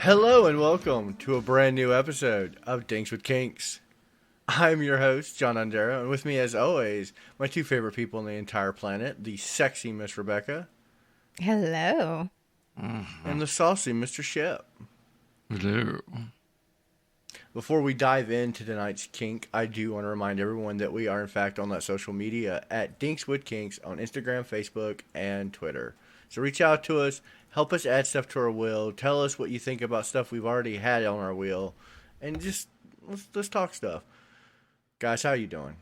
Hello and welcome to a brand new episode of Dinks with Kinks. I'm your host, John Undero, and with me as always, my two favorite people on the entire planet, the sexy Miss Rebecca. Hello. And the saucy Mr. Shep. Hello. Before we dive into tonight's kink, I do want to remind everyone that we are in fact on that social media at Dinks with Kinks on Instagram, Facebook, and Twitter. So reach out to us, help us add stuff to our wheel, tell us what you think about stuff we've already had on our wheel, and just let's talk stuff. Guys, how you doing?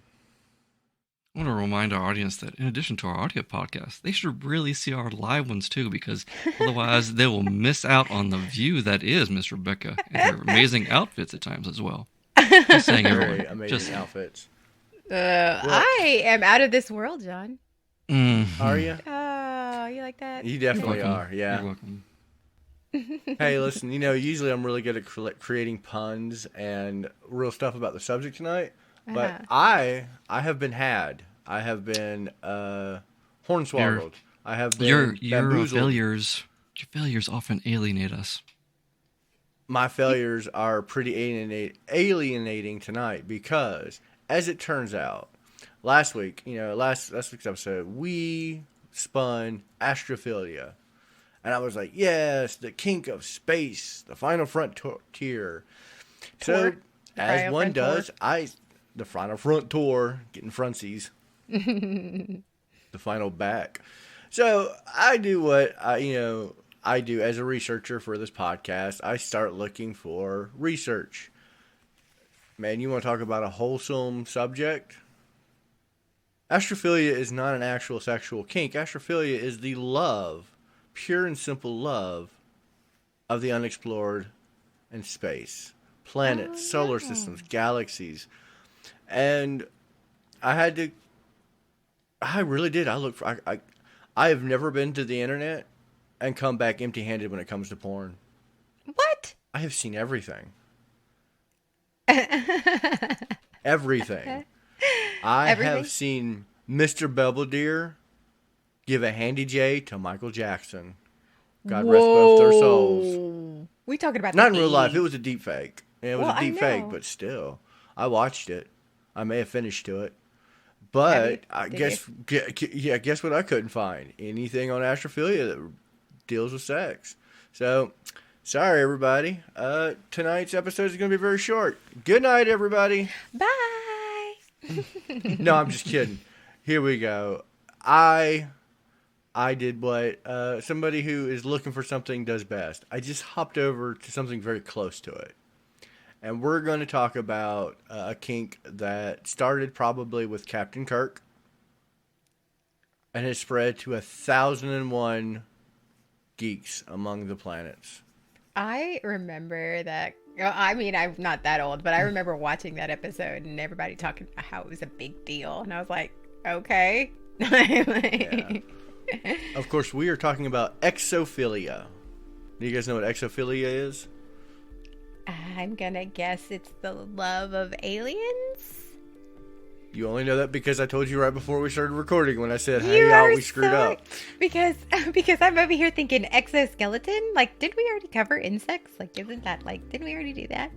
I want to remind our audience that in addition to our audio podcast, they should really see our live ones too, because otherwise they will miss out on the view that is Miss Rebecca and her amazing outfits at times as well. Just saying, Very everyone. amazing outfits. I am out of this world, John. Are you? Oh, you like that? You definitely You're are, yeah. You're welcome. Hey, listen, usually I'm really good at creating puns and real stuff about the subject tonight, but I have been had. I have been hornswoggled. I have been Your bamboozled. failures often alienate us. My failures are pretty alienating tonight because, as it turns out, last week, last week's episode, we spun Extraterrestrials. And I was like, yes, the kink of space, the final frontier. So, as one does, the final front tour, getting frontsies. The final back. So, I do what I do as a researcher for this podcast. I start looking for research. Man, you want to talk about a wholesome subject? Exophilla is not an actual sexual kink. Exophilla is the love, pure and simple love, of the unexplored and space. Planets, solar systems, galaxies. And I really did. I have never been to the internet and come back empty-handed when it comes to porn. What? I have seen everything. Everything. I have seen Mr. Belvedere give a handy J to Michael Jackson. God rest both their souls. We talking about Not in real life. It was a deep fake. It was a deep I fake, know. but still. I watched it. I may have finished to it. But guess what I couldn't find? Anything on Exophilla that deals with sex. So, sorry everybody. Tonight's episode is going to be very short. Good night, everybody. Bye. No, I'm just kidding. Here we go. I did what somebody who is looking for something does best. I just hopped over to something very close to it. And we're going to talk about a kink that started probably with Captain Kirk and has spread to 1,001 geeks among the planets. I remember that. I mean, I'm not that old, but I remember watching that episode and everybody talking about how it was a big deal. And I was like, okay. Yeah. Of course, we are talking about exophillia. Do you guys know what exophillia is? I'm going to guess it's the love of aliens. You only know that because I told you right before we started recording when I said, You hey, y'all, are we screwed up. Because I'm over here thinking exoskeleton. Like, did we already cover insects? Like, isn't that didn't we already do that?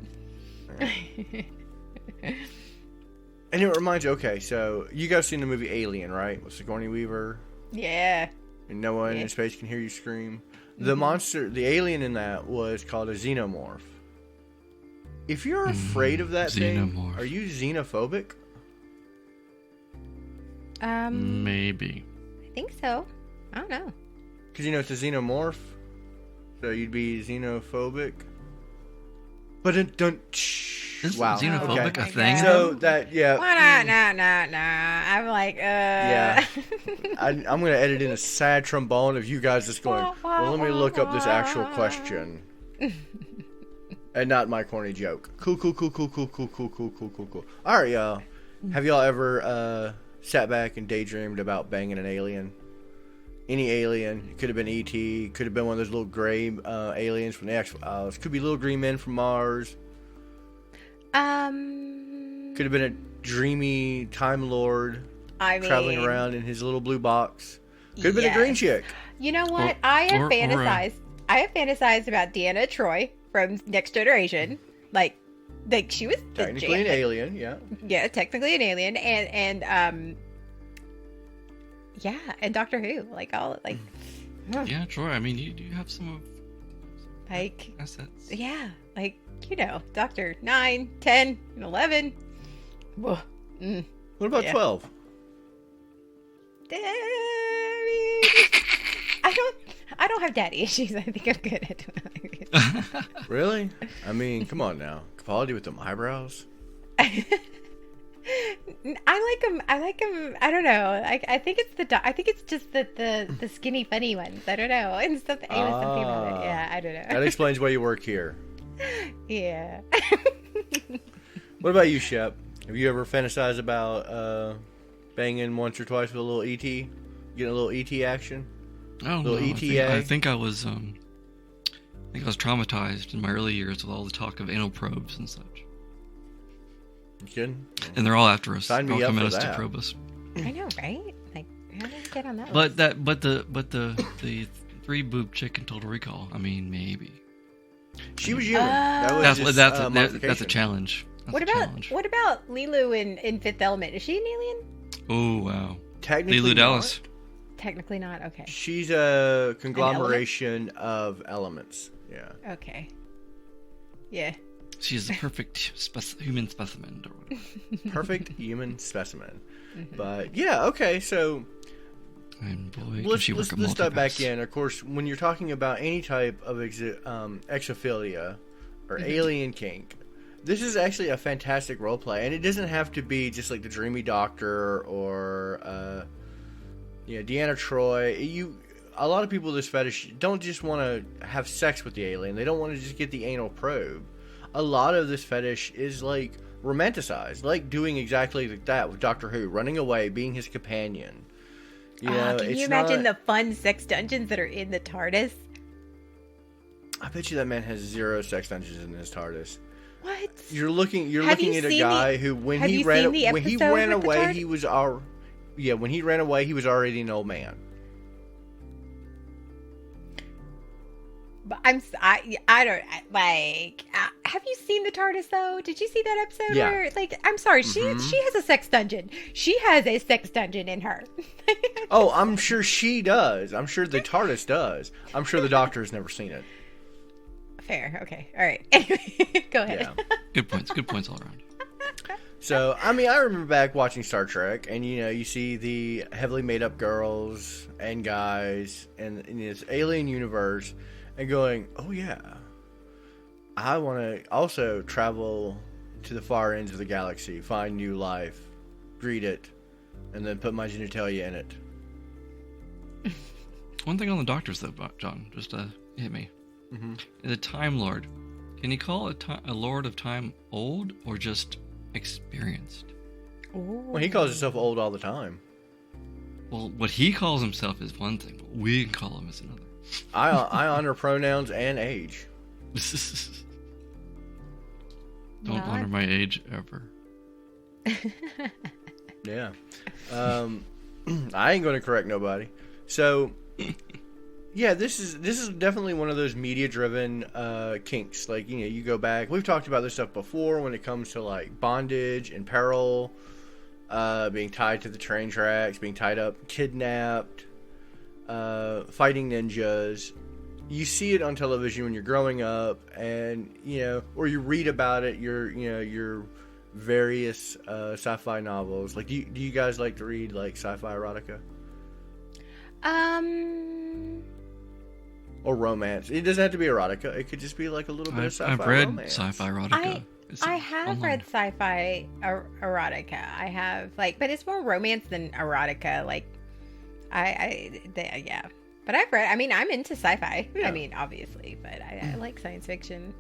And it reminds you, okay, so you guys seen the movie Alien, right? With Sigourney Weaver? Yeah. And no one in space can hear you scream. The monster, the alien in that was called a xenomorph. If you're afraid of that thing, Xenomorph. are you xenophobic? Maybe. I think so. I don't know. Because, it's a xenomorph. So you'd be xenophobic. But Is wow. xenophobic Okay. a thing? So that, yeah. Why not? No. I'm like, Yeah. I'm going to edit in a sad trombone of you guys just going, well, let me look up this actual question. And not my corny joke. Cool. All right, y'all. Have y'all ever sat back and daydreamed about banging an alien? Any alien. It could have been E.T. Could have been one of those little gray aliens from the X-Files. Could be little green men from Mars. Could have been a dreamy Time Lord traveling around in his little blue box. Could have been a green chick. You know what? I have fantasized about Deanna Troi from Next Generation. Like she was technically an alien, yeah. Yeah, technically an alien, and yeah, and Doctor Who, like all like. Yeah, sure. I mean, you have some of like assets. Yeah, like Doctor 9, 10, and 11. Whoa. What about 12? I don't have daddy issues. I think I'm good at it. Really? I mean, come on now. Quality with them eyebrows. I like him. I don't know. I think it's just the skinny funny ones. I don't know. And something about it. Yeah, I don't know. That explains why you work here. Yeah. What about you, Shep? Have you ever fantasized about banging once or twice with a little ET? Getting a little ET action? Oh, little no. ETA? I think I was traumatized in my early years with all the talk of anal probes and such. You kidding? And they're all after us. Sign me They're all up coming for at us that. to probe us. I know, right? Like, how did I get on that? But the 3-boob chick in Total Recall. I mean, maybe. She was human. That's a challenge. That's What a challenge. about Lilu in Fifth Element? Is she an alien? Oh wow. Technically Lilu not. Dallas. Technically not. Okay. She's a conglomeration of elements. Yeah. Okay. Yeah. She's a perfect human specimen. Or whatever. Perfect human specimen. But yeah, okay, so And boy, let's she work a dive back multipass. in. Of course, when you're talking about any type of exophilia or alien kink, this is actually a fantastic role play, and it doesn't have to be just like the Dreamy Doctor or Deanna Troi. A lot of people with this fetish don't just want to have sex with the alien. They don't want to just get the anal probe. A lot of this fetish is like romanticized, like doing exactly like that with Doctor Who, running away, being his companion. Can you imagine the fun sex dungeons that are in the TARDIS? I bet you that man has 0 sex dungeons in his TARDIS. What? You're looking Have at you a seen guy who when have he you ran seen the when he episode ran with the away TARDIS? he was when he ran away he was already an old man. But I don't like. Have you seen the TARDIS though? Did you see that episode Yeah. where like I'm sorry, she has a sex dungeon. She has a sex dungeon in her. Oh, I'm sure she does. I'm sure the TARDIS does. I'm sure the Doctor has never seen it. Fair. Okay. All right. Anyway, go ahead. Yeah. Good points all around. So, I mean, I remember back watching Star Trek, and you see the heavily made up girls and guys in this alien universe, and going, oh yeah, I want to also travel to the far ends of the galaxy, find new life, greet it, and then put my genitalia in it. One thing on the Doctors though, John, just hit me. The Time Lord. Can you call a Lord of Time old or just experienced? Well, he calls himself old all the time. Well, what he calls himself is one thing, but we call him as another. I honor pronouns and age. Don't honor my age ever. Yeah. I ain't going to correct nobody. So, yeah, this is definitely one of those media-driven kinks. Like, you go back. We've talked about this stuff before when it comes to, like, bondage and peril, being tied to the train tracks, being tied up, kidnapped, fighting ninjas. You see it on television when you're growing up, and, or you read about it, your various sci-fi novels. Like, do you guys like to read, like, sci-fi erotica? Or romance. It doesn't have to be erotica. It could just be like a little bit of sci-fi I've read romance. sci-fi erotica. I have read sci-fi erotica. I have but it's more romance than erotica. Like, yeah. But I've read. I mean, I'm into sci-fi. Yeah. I mean, obviously, but I like science fiction.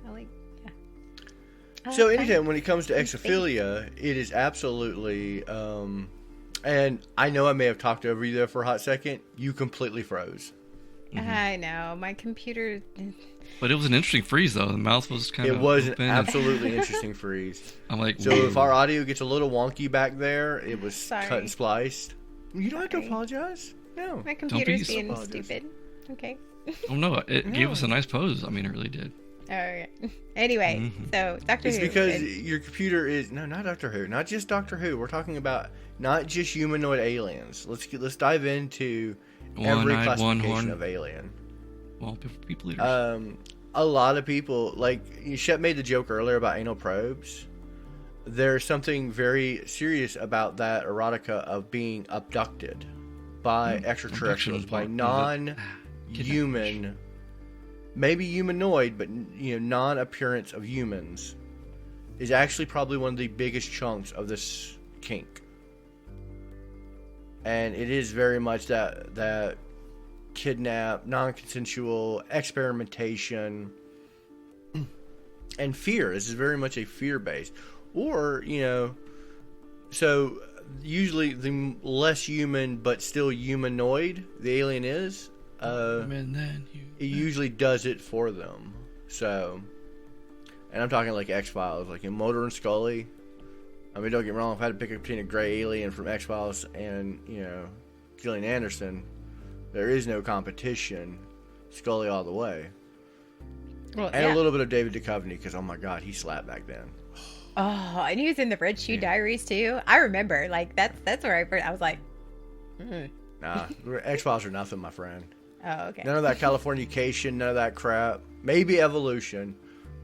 So anytime when it comes to exophilia, it is absolutely. And I know I may have talked over you there for a hot second. You completely froze. I know my computer. But it was an interesting freeze, though. The mouth was kind of. It was an open absolutely interesting freeze. I'm like, so whoa. if our audio gets a little wonky back there, it was Sorry. cut and spliced. You don't have to apologize. No. My computer's be being apologies. stupid. Okay. Oh no, it gave us a nice pose. I mean, it really did. Okay. Anyway, so Doctor It's Who. because your computer is not Doctor Who, not just Doctor Who. We're talking about not just humanoid aliens. Let's dive into every One-eyed, classification one-horn. of alien. Well, people eaters. A lot of people, like Shep made the joke earlier about anal probes. There's something very serious about that erotica of being abducted by extraterrestrials, by non-human, maybe humanoid, but non-appearance of humans, is actually probably one of the biggest chunks of this kink. And it is very much that kidnap, non-consensual experimentation, and fear. This is very much a fear-based. Or, so usually the less human but still humanoid the alien is, it usually does it for them. So, and I'm talking like X-Files, like in Mulder and Scully. I mean, don't get me wrong, if I had to pick between a gray alien from X-Files and, Gillian Anderson, there is no competition. Scully all the way. Well, and a little bit of David Duchovny, because, oh my God, he slapped back then. Oh, and he was in the Red Shoe Diaries too. I remember, like that's where I was like, Nah, X-Files are nothing, my friend. Oh, okay. None of that Californication, none of that crap. Maybe evolution,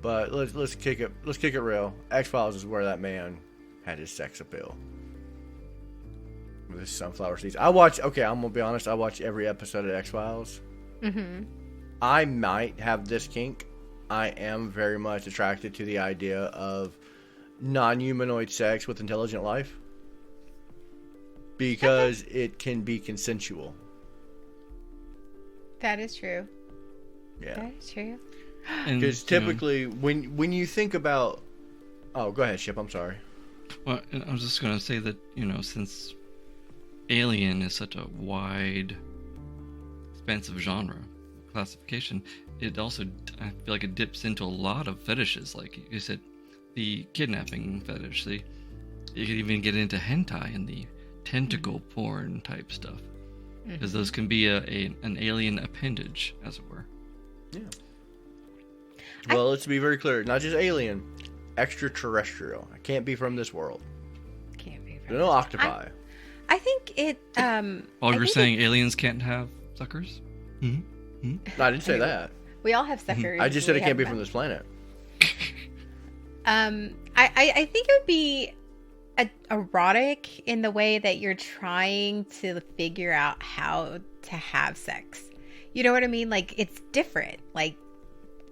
but let's kick it. Let's kick it real. X-Files is where that man had his sex appeal with his sunflower seeds. I'm gonna be honest. I watch every episode of X-Files. Mm-hmm. I might have this kink. I am very much attracted to the idea of non-humanoid sex with intelligent life because it can be consensual. That is true. Yeah, that is true. Because typically, when you think about, go ahead, Ship. I'm sorry. Well, I was just gonna say that since Alien is such a wide, expansive genre classification, it also, I feel like it dips into a lot of fetishes. Like you said, the kidnapping fetish. You could even get into hentai and the tentacle porn type stuff, because those can be an alien appendage, as it were. Yeah. Well, let's be very clear. Not just alien, extraterrestrial. I can't be from this world. Can't be. There's no octopi. I think it. You're saying aliens can't have suckers? No, I didn't say that. We all have suckers. I just said it can't be from this planet. I think it would be erotic in the way that you're trying to figure out how to have sex. You know what I mean? Like, it's different. Like,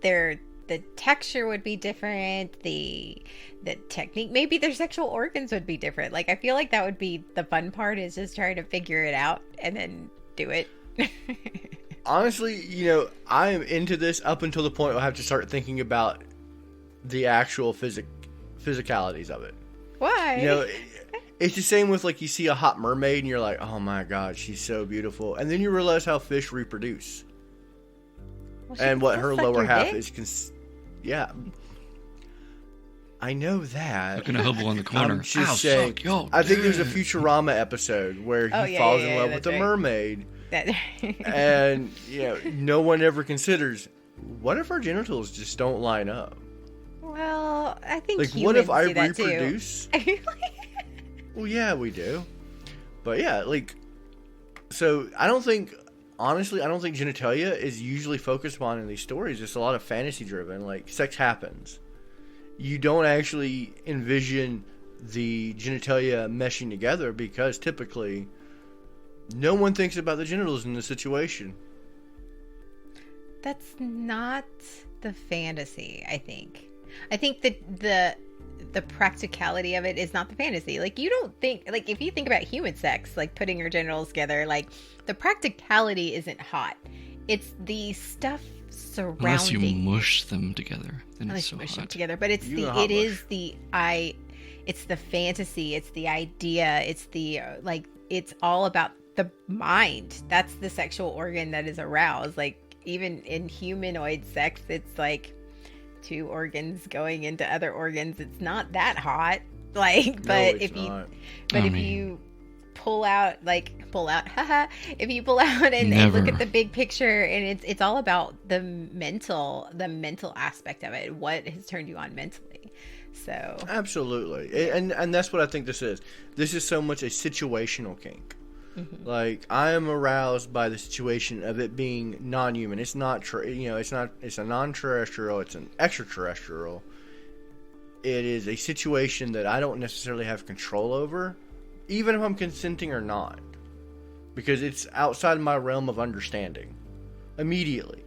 the texture would be different. The technique, maybe their sexual organs would be different. Like, I feel like that would be the fun part, is just trying to figure it out and then do it. Honestly, I am into this up until the point where I have to start thinking about the actual physicalities of it. Why? It's the same with, like, you see a hot mermaid and you're like, oh my God, she's so beautiful. And then you realize how fish reproduce. Well, and what her lower half dick? is. Yeah. I know that. Looking a hobo in the corner. I'm just saying. I think there's a Futurama episode where he falls in love with a mermaid. And, no one ever considers, what if our genitals just don't line up? Well, I think like, what if I reproduce? Well, yeah, we do. But yeah, like, so I don't think genitalia is usually focused upon in these stories. It's a lot of fantasy driven. Like, sex happens. You don't actually envision the genitalia meshing together because typically no one thinks about the genitals in this situation. That's not the fantasy, I think. I think that the practicality of it is not the fantasy. Like, you don't think, like, if you think about human sex, like putting your genitals together, like, the practicality isn't hot. It's the stuff surrounding. Unless you mush them together, then it's so mush hot. them together, but it's it's the fantasy, it's the idea, it's the it's all about the mind. That's the sexual organ that is aroused. Like, even in humanoid sex, it's like two organs going into other organs. It's not that hot. Like, but if you pull out, haha, if you pull out and look at the big picture, and it's all about the mental aspect of it, what has turned you on mentally. So absolutely, and that's what I think this is. This is so much a situational kink. Mm-hmm. Like, I am aroused by the situation of it being non-human. It's not, it's a non-terrestrial. It's an extraterrestrial. It is a situation that I don't necessarily have control over, even if I'm consenting or not, because it's outside my realm of understanding. Immediately,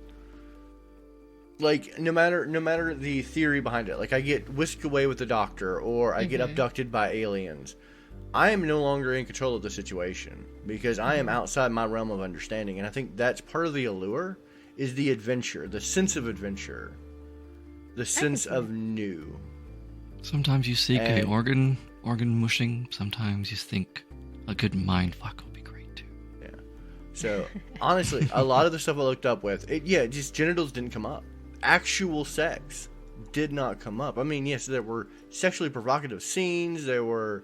like, no matter the theory behind it, like, I get whisked away with the doctor, or I get abducted by aliens. I am no longer in control of the situation because I am outside my realm of understanding. And I think that's part of the allure, is the adventure, the sense of adventure, the sense of new. Sometimes you seek a organ mushing. Sometimes you think a good mind fuck will be great too. Yeah. So honestly, a lot of the stuff I looked up with, just genitals didn't come up. Actual sex did not come up. I mean, yes, there were sexually provocative scenes. There were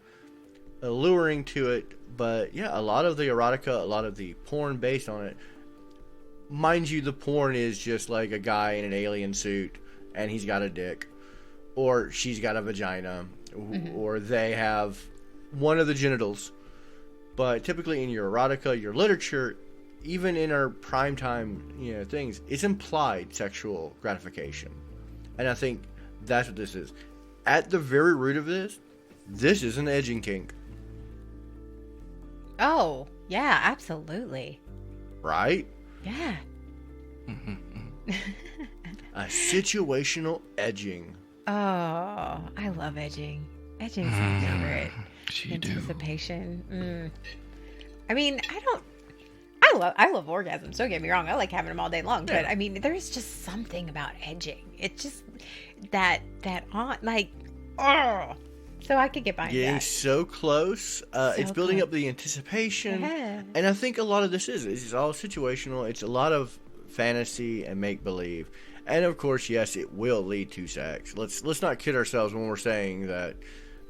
alluring to it, but yeah, a lot of the erotica, a lot of the porn based on it, mind you, the porn is just like a guy in an alien suit and he's got a dick, or she's got a vagina, or they have one of the genitals. But typically in your erotica, your literature, even in our primetime things, it's implied sexual gratification. And I think that's what this is. At the very root of this is an edging kink. Oh, yeah, absolutely. Right? Yeah. A situational edging. Oh, I love edging. Edging's my favorite. Anticipation. I mean, I love orgasms. Don't get me wrong. I like having them all day long. Yeah. But I mean, there's just something about edging. It's just that on, like, oh. So I could get behind getting that. So close. It's building up the anticipation. Yeah. And I think a lot of this is all situational. It's a lot of fantasy and make-believe. And of course, yes, it will lead to sex. Let's not kid ourselves when we're saying that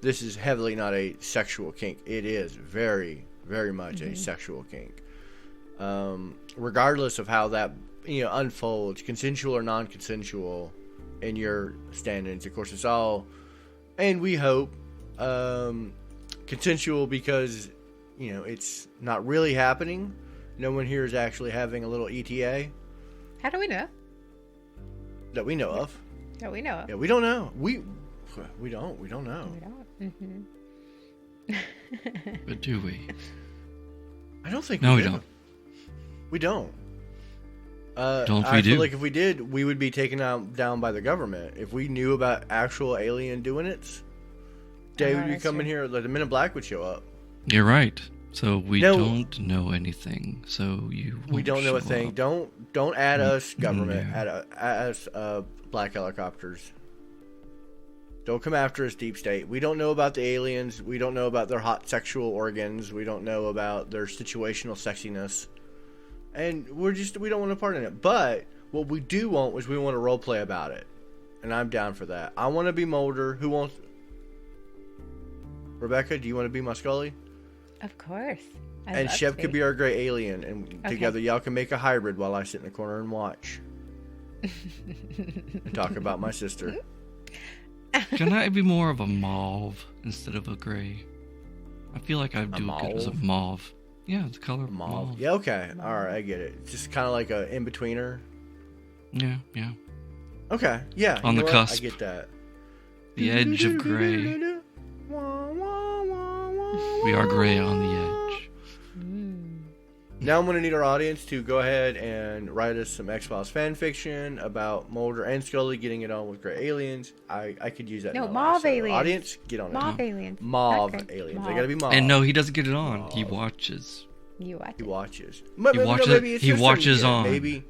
this is heavily not a sexual kink. It is very, very much a sexual kink. Regardless of how that unfolds, consensual or non-consensual in your standings. Of course, it's all, and we hope, consensual, because it's not really happening. No one here is actually having a little ETA. How do we know? That we know of. That we know of. Yeah, we don't know. We don't know. We don't. But do we? I don't think. No, we don't. We don't. I feel like if we did, we would be taken down by the government. If we knew about actual alien doing it, they would be coming here. Like, the Men in Black would show up. You're right. So we don't know anything. So we don't know a thing. Don't add us, government. Yeah. Add us black helicopters. Don't come after us, deep state. We don't know about the aliens. We don't know about their hot sexual organs. We don't know about their situational sexiness. And we don't want to part in it. But what we do want is we want to role play about it. And I'm down for that. I want to be Mulder. Who wants... Rebecca, do you want to be my Scully? Of course. And Chev could be our gray alien. And together y'all can make a hybrid while I sit in the corner and watch. And talk about my sister. Can I be more of a mauve instead of a gray? I feel like I'd do good as a mauve. Yeah, the color mauve. Yeah, okay. All right, I get it. It's just kind of like a in-betweener. Yeah. Okay, yeah. On the cusp. I get that. The edge of gray. We are gray on the edge. Now I'm going to need our audience to go ahead and write us some X-Files fan fiction about Mulder and Scully getting it on with gray aliens. I could use that. No, mauve aliens. Audience, get on it. Mauve aliens. Mauve aliens. They got to be mauve. And no, he doesn't get it on. Mauve. He watches. He watches. He watches on. Maybe.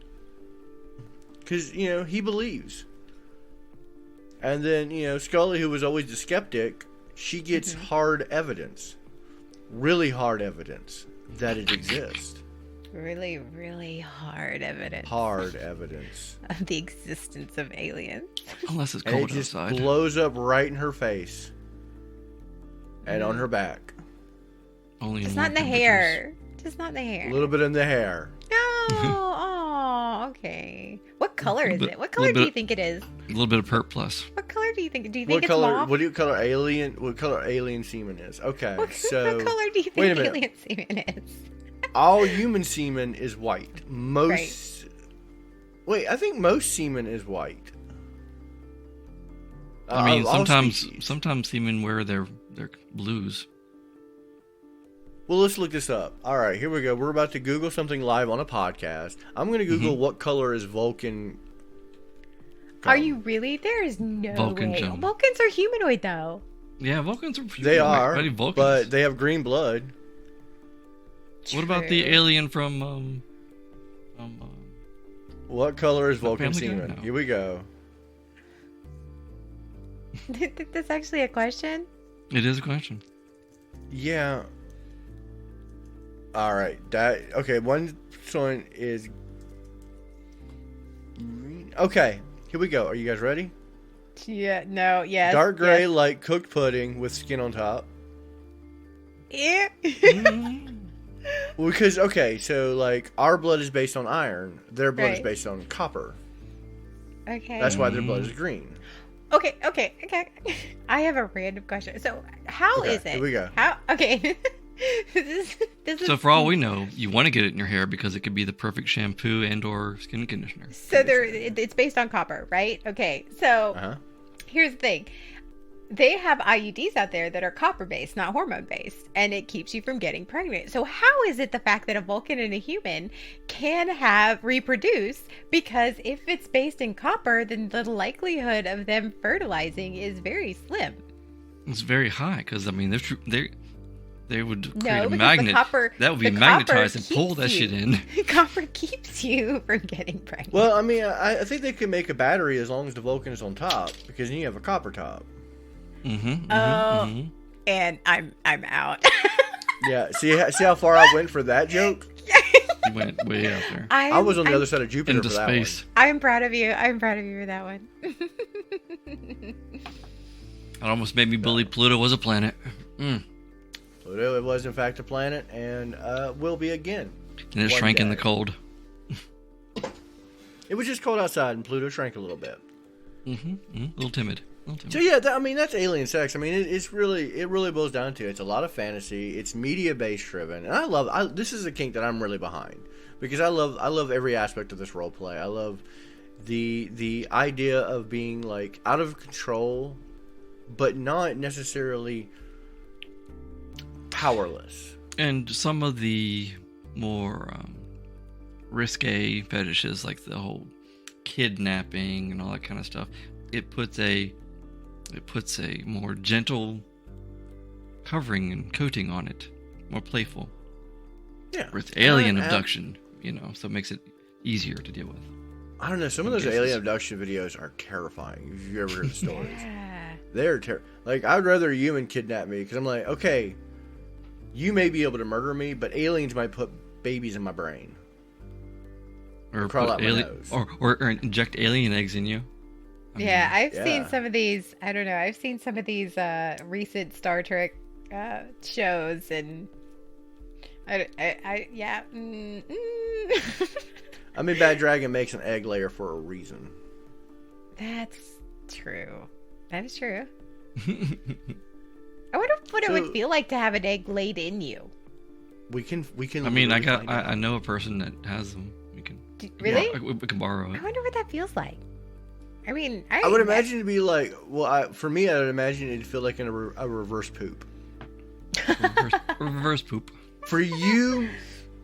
Because, he believes. And then, Scully, who was always the skeptic, she gets hard evidence. Really hard evidence that it exists. Really, really hard evidence. Hard evidence. Of the existence of aliens. Unless it's cold outside. And it just blows up right in her face. And on her back. Only Just in not in the warm temperatures. hair. Just not in the hair. A little bit in the hair. No. Oh, okay. What color is it? What color do you think it is? A little bit of Pert Plus. What color do you think? Do you What think it's color? mauve? What color alien semen is? Okay, so what color do you wait a think minute. alien semen is? all human semen is white. Most. Wait, I think most semen is white. I mean, All sometimes species. semen wear their blues. Well, let's look this up. All right, here we go. We're about to Google something live on a podcast. I'm going to Google what color is Vulcan. Are you really? There is no Vulcan way. gem. Vulcans are humanoid, though. Yeah, Vulcans are. They are, Bloody Vulcans. but they have green blood. What about the True. alien from What color is Vulcan Family Guy? semen? No. Here we go. That's actually a question. It is a question. Yeah. All right. Okay. One is green. Okay. Here we go. Are you guys ready? Yeah. No. Yes. Dark gray, Yes. like cooked pudding with skin on top. Yeah. Well, because so like our blood is based on iron, their blood is Right. based on copper. Okay. That's why their blood is green. Okay. I have a random question. So, how Okay, is it? here we go. How? Okay. this is. So for all we know, you want to get it in your hair because it could be the perfect shampoo and/or skin conditioner. So it's based on copper, right? Okay. So here's the thing. They have IUDs out there that are copper-based, not hormone-based, and it keeps you from getting pregnant. So how is it the fact that a Vulcan and a human can reproduce? Because if it's based in copper, then the likelihood of them fertilizing is very slim. It's very high because I mean they would create No, a because magnet the copper that would be the copper magnetized and pull keeps that shit you. in. Copper keeps you from getting pregnant. Well, I mean, I think they could make a battery as long as the Vulcan is on top, because then you have a copper top. And I'm out. Yeah. See how far I went for that joke? You went way out there I was on the other side of Jupiter into for that space. I'm proud of you. I'm proud of you for that one. It almost made me believe Pluto was a planet. Pluto, it was in fact a planet, and will be again. And it One shrank in day. the cold. It was just cold outside, and Pluto shrank a little bit. A little timid. So yeah, that's alien sex. I mean, it really boils down to it's a lot of fantasy. It's media based driven, and this is a kink that I'm really behind because I love every aspect of this role play. I love the idea of being like out of control, but not necessarily powerless. And some of the more risque fetishes, like the whole kidnapping and all that kind of stuff, it puts a more gentle covering and coating on it, more playful. Yeah, With alien abduction, so it makes it easier to deal with. I don't know. Some of those alien abduction videos are terrifying. If you ever heard the stories, they're like I'd rather a human kidnap me because I'm like, okay, you may be able to murder me, but aliens might put babies in my brain Or crawl put out my nose. or inject alien eggs in you. Yeah, I've Yeah. seen some of these. I don't know. I've seen some of these recent Star Trek shows, and yeah. I mean, Bad Dragon makes an egg layer for a reason. That's true. That is true. I wonder what it would feel like to have an egg laid in you. We can. I mean, literally find I out. know a person that has them. We can Really? we can borrow I it. wonder what that feels like. I mean, I would imagine it'd be like. Well, for me, I would imagine it'd feel like a reverse poop. Reverse poop. For you,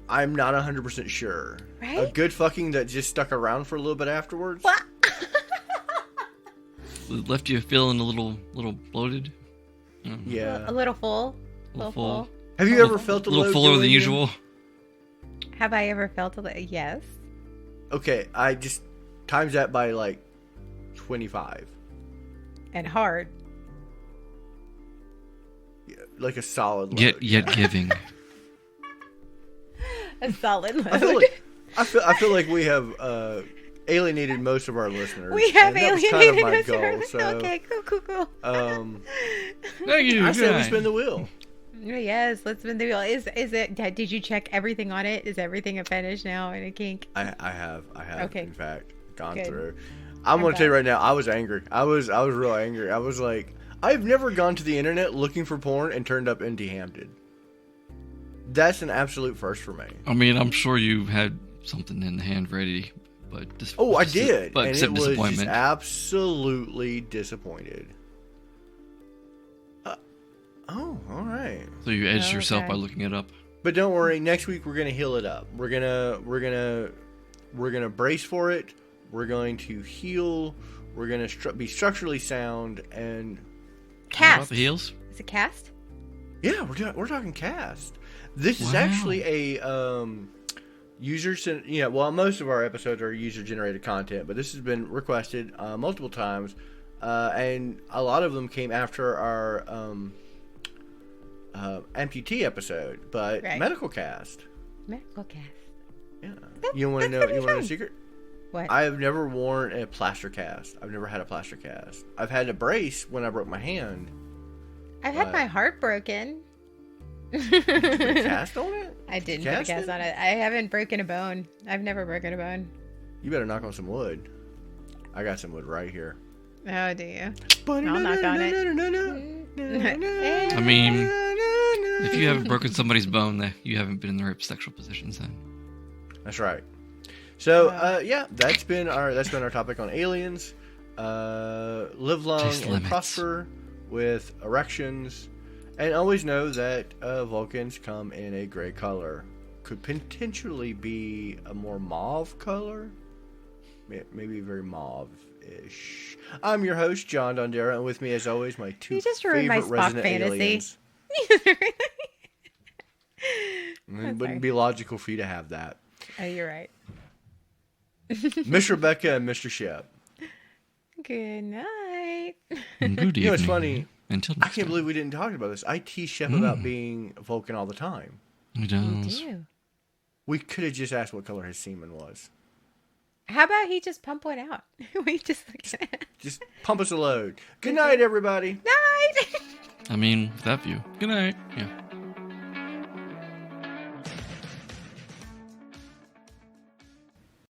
I'm not 100% sure. Right? A good fucking that just stuck around for a little bit afterwards. What? Left you feeling a little bloated. Yeah. A little full. A little full. Have you ever felt a little fuller than doing usual? Have I ever felt a little? Yes. Okay, I just times that by like 25. And hard. Yeah, like a solid load. Yet giving. A solid load. I feel like we have alienated most of our listeners. We have and that was alienated kind of my most of our goal. So, Okay, cool. Thank you. I say we guy. spin the wheel. Yes, let's spin the wheel. Is it? Did you check everything on it? Is everything a fetish now and a kink? I have. Okay. In fact, gone Good. through. I'm gonna tell you right now. I was angry. I was real angry. I was like, I've never gone to the internet looking for porn and turned up empty-handed. That's an absolute first for me. I mean, I'm sure you had something in the hand ready, but I did, but and except it was just disappointment. absolutely disappointed. All right. So you edged Oh, yourself by okay. looking it up. But don't worry. Next week we're gonna heal it up. We're gonna brace for it. We're going to heal. We're gonna be structurally sound and What about Cast. the heels? Is it cast? yeah, we're talking cast. This is Wow. actually a most of our episodes are user generated content, but this has been requested multiple times, and a lot of them came after our amputee episode, but Right. medical cast. Medical cast. Yeah, you want to know? pretty You want to know a fun. secret? What? I have never worn a plaster cast. I've never had a plaster cast. I've had a brace when I broke my hand. I've had What? my heart broken. Put a cast on it? I didn't put a Cast cast it? on it. I haven't broken a bone. I've never broken a bone. You better knock on some wood. I got some wood right here. Oh, do you? I'll knock on it. I mean, if you haven't broken somebody's bone, then you haven't been in the right sexual positions then. That's right. So yeah, that's been our topic on aliens. Live long Taste and limits. prosper with erections, and always know that Vulcans come in a gray color. Could potentially be a more mauve color, maybe very mauve-ish. I'm your host, John Dondera, and with me, as always, my two You just ruined my favorite Spock resident fantasy. aliens. It sorry. wouldn't be logical for you to have that. Oh, you're right. Miss Rebecca and Mr. Shep. Good night. And good You know, it's evening. funny. Until I next can't time. believe we didn't talk about this. I tease Shep about being Vulcan all the time. He You does. do. We could have just asked what color his semen was. How about he just pump one out? We just Just pump us a load. Good night, everybody. night. I mean, with that view. Good night. Yeah.